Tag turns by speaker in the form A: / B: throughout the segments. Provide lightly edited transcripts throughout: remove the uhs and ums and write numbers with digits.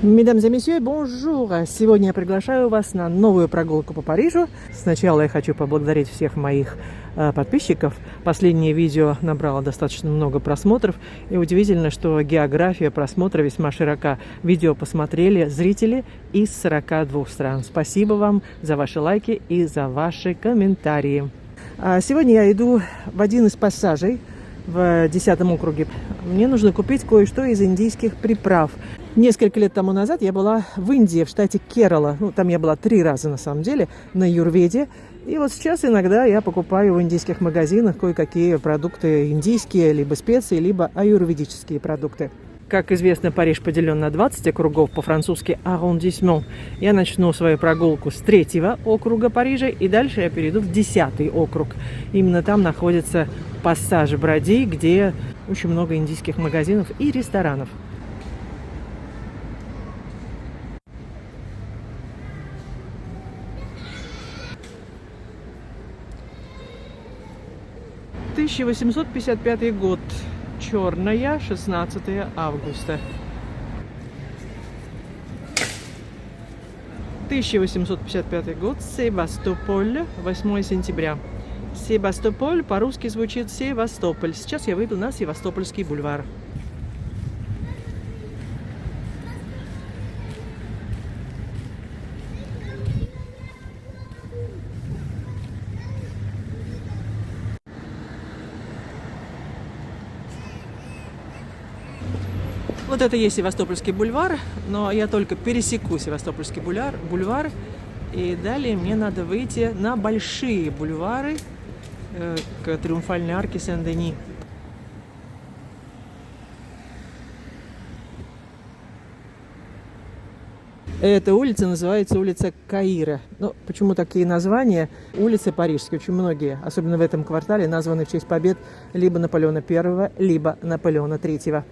A: Mesdames et messieurs, bonjour! Сегодня я приглашаю вас на новую прогулку по Парижу. Сначала я хочу поблагодарить всех моих подписчиков. Последнее видео набрало достаточно много просмотров. И удивительно, что география просмотра весьма широка. Видео посмотрели зрители из 42 стран. Спасибо вам за ваши лайки и за ваши комментарии. Сегодня я иду в один из пассажей в 10-м округе. Мне нужно купить кое-что из индийских приправ. Несколько лет тому назад я была в Индии, в штате Керала. Там я была 3 раза, на самом деле, на Аюрведе. И вот сейчас иногда я покупаю в индийских магазинах кое-какие продукты индийские, либо специи, либо аюрведические продукты. Как известно, Париж поделен на 20 округов, по-французски arrondissement. Я начну свою прогулку с 3-го округа Парижа, и дальше я перейду в 10-й округ. Именно там находится пассаж Броди, где очень много индийских магазинов и ресторанов. – 1855 год. Черная, 16 августа. 1855 год. Севастополь, 8 сентября. Севастополь по-русски звучит Севастополь. Сейчас я выйду на Севастопольский бульвар. Вот это и есть Севастопольский бульвар, но я только пересеку Севастопольский бульвар, и далее мне надо выйти на большие бульвары к Триумфальной арке Сен-Дени. Эта улица называется улица Каира. Ну, почему такие названия? Улицы парижские, очень многие, особенно в этом квартале, названы в честь побед либо Наполеона I, либо Наполеона III.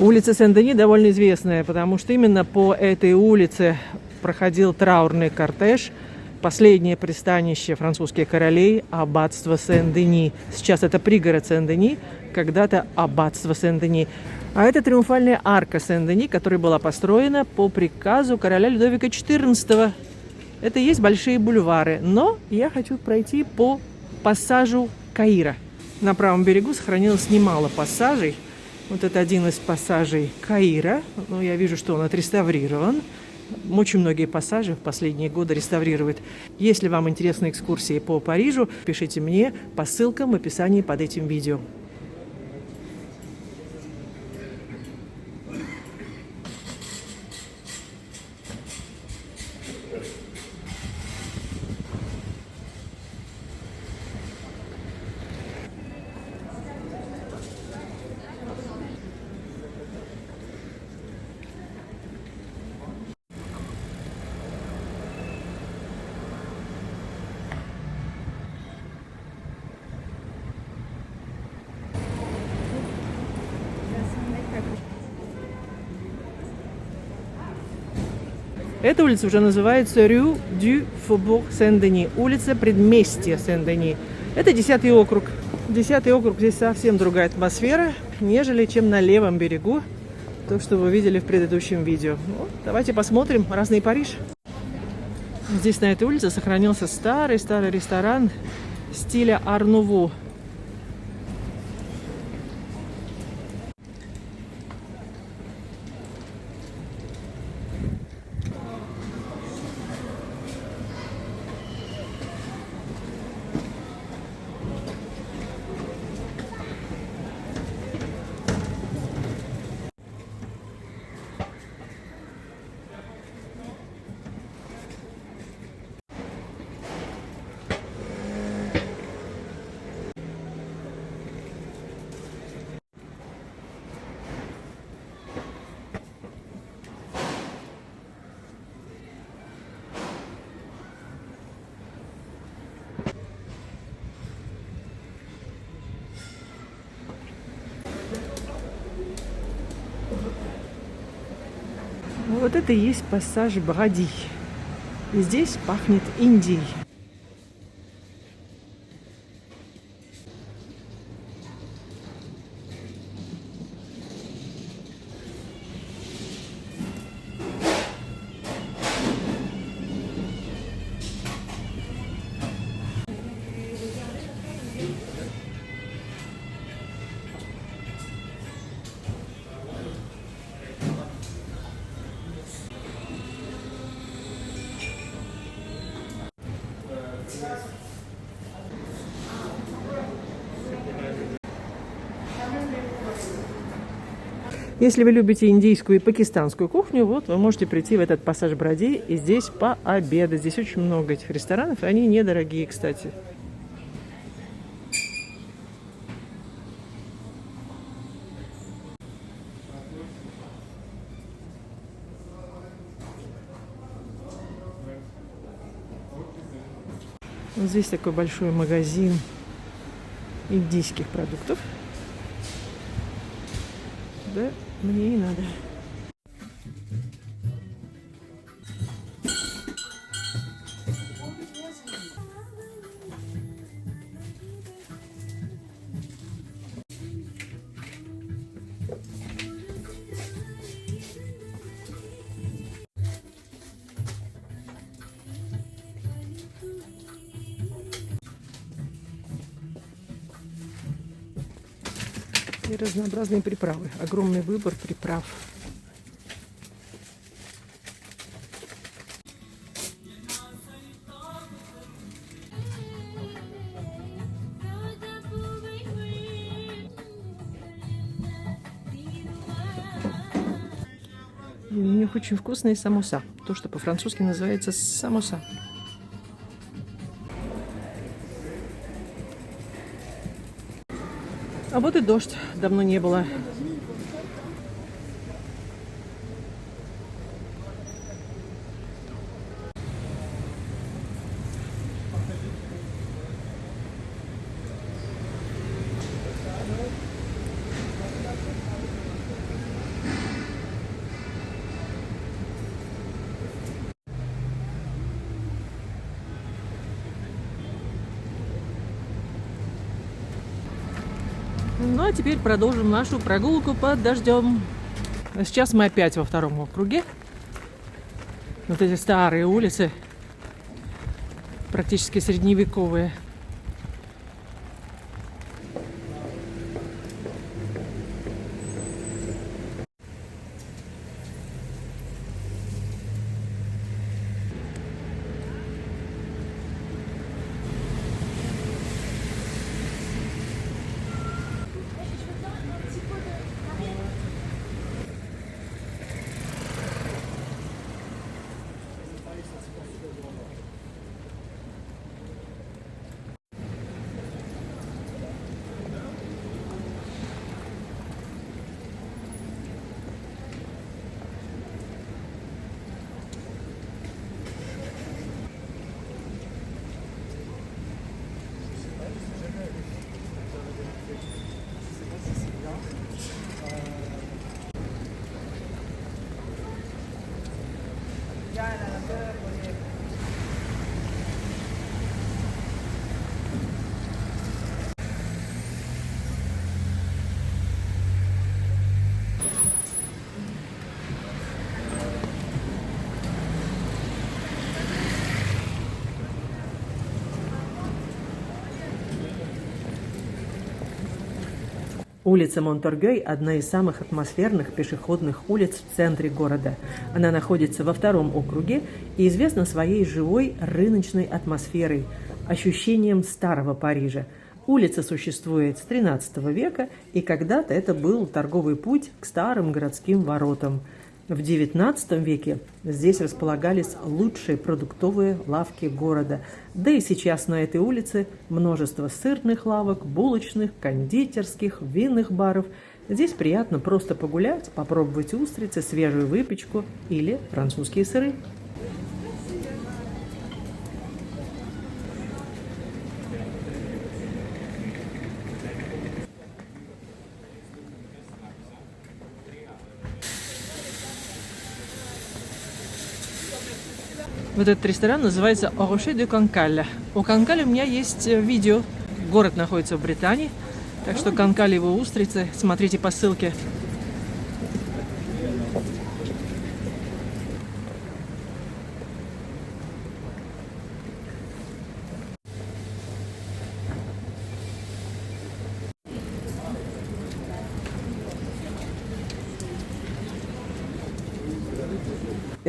A: Улица Сен-Дени довольно известная, потому что именно по этой улице проходил траурный кортеж. Последнее пристанище французских королей – аббатство Сен-Дени. Сейчас это пригород Сен-Дени, когда-то аббатство Сен-Дени. А это триумфальная арка Сен-Дени, которая была построена по приказу короля Людовика XIV. Это и есть большие бульвары. Но я хочу пройти по пассажу Каира. На правом берегу сохранилось немало пассажей. Вот это один из пассажей Каира. Но я вижу, что он отреставрирован. Очень многие пассажи в последние годы реставрируют. Если вам интересны экскурсии по Парижу, пишите мне по ссылкам в описании под этим видео. Эта улица уже называется Rue du Faubourg Saint-Denis, улица предместья Сен-Дени. Это 10-й округ. 10-й округ, здесь совсем другая атмосфера, нежели чем на левом берегу, то, что вы видели в предыдущем видео. Вот, давайте посмотрим разный Париж. Здесь на этой улице сохранился старый ресторан стиля Ар-Нуво. Вот это и есть пассаж Броди. И здесь пахнет Индией. Если вы любите индийскую и пакистанскую кухню, вот вы можете прийти в этот пассаж Броди и здесь пообедать. Здесь очень много этих ресторанов, и они недорогие, кстати. Вот здесь такой большой магазин индийских продуктов. Да, мне и надо. И разнообразные приправы. Огромный выбор приправ. И у них очень вкусные самоса. То, что по-французски называется самоса. А вот и дождь. Давно не было. Ну а теперь продолжим нашу прогулку под дождем. Сейчас мы опять во втором округе. Вот эти старые улицы, практически средневековые. Улица Монторгей – одна из самых атмосферных пешеходных улиц в центре города. Она находится во втором округе и известна своей живой рыночной атмосферой, ощущением старого Парижа. Улица существует с XIII века, и когда-то это был торговый путь к старым городским воротам. В XIX веке здесь располагались лучшие продуктовые лавки города. Да и сейчас на этой улице множество сырных лавок, булочных, кондитерских, винных баров. Здесь приятно просто погулять, попробовать устрицы, свежую выпечку или французские сыры. Вот этот ресторан называется Au Rocher de Cancale. У Канкале у меня есть видео. Город находится в Британии, так что Канкале его устрицы. Смотрите по ссылке.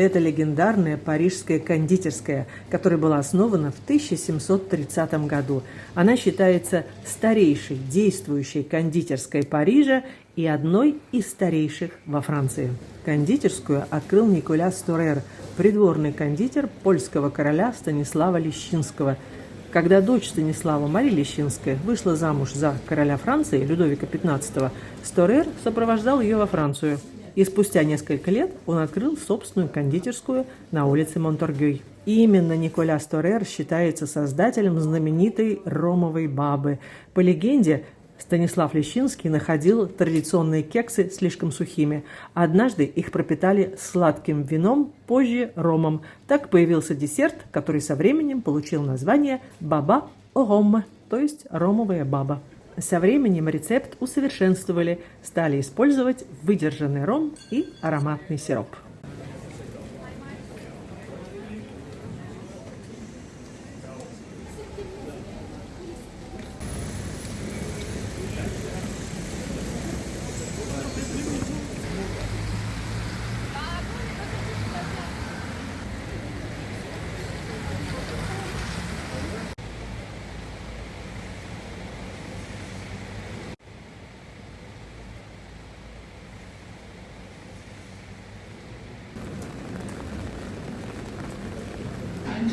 A: Это легендарная парижская кондитерская, которая была основана в 1730 году. Она считается старейшей действующей кондитерской Парижа и одной из старейших во Франции. Кондитерскую открыл Николя Сторер, придворный кондитер польского короля Станислава Лещинского. Когда дочь Станислава, Мария Лещинская, вышла замуж за короля Франции Людовика XV, Сторер сопровождал ее во Францию. И спустя несколько лет он открыл собственную кондитерскую на улице Монторгюй. И именно Николя Сторер считается создателем знаменитой ромовой бабы. По легенде, Станислав Лещинский находил традиционные кексы слишком сухими. Однажды их пропитали сладким вином, позже ромом. Так появился десерт, который со временем получил название «баба о ром», то есть ромовая баба. Со временем рецепт усовершенствовали, стали использовать выдержанный ром и ароматный сироп.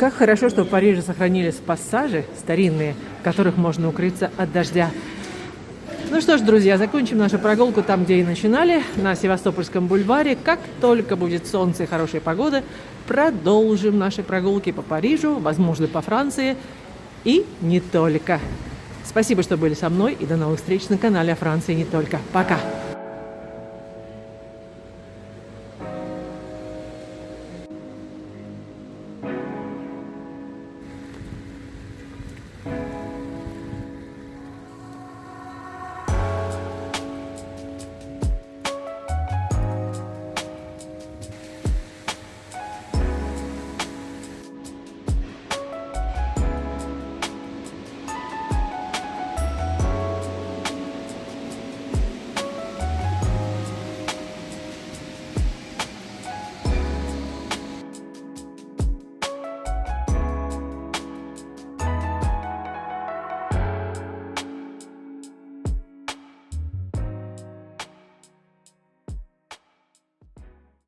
A: Как хорошо, что в Париже сохранились пассажи старинные, в которых можно укрыться от дождя. Ну что ж, друзья, закончим нашу прогулку там, где и начинали, на Севастопольском бульваре. Как только будет солнце и хорошая погода, продолжим наши прогулки по Парижу, возможно, по Франции и не только. Спасибо, что были со мной, и до новых встреч на канале «О Франции не только». Пока!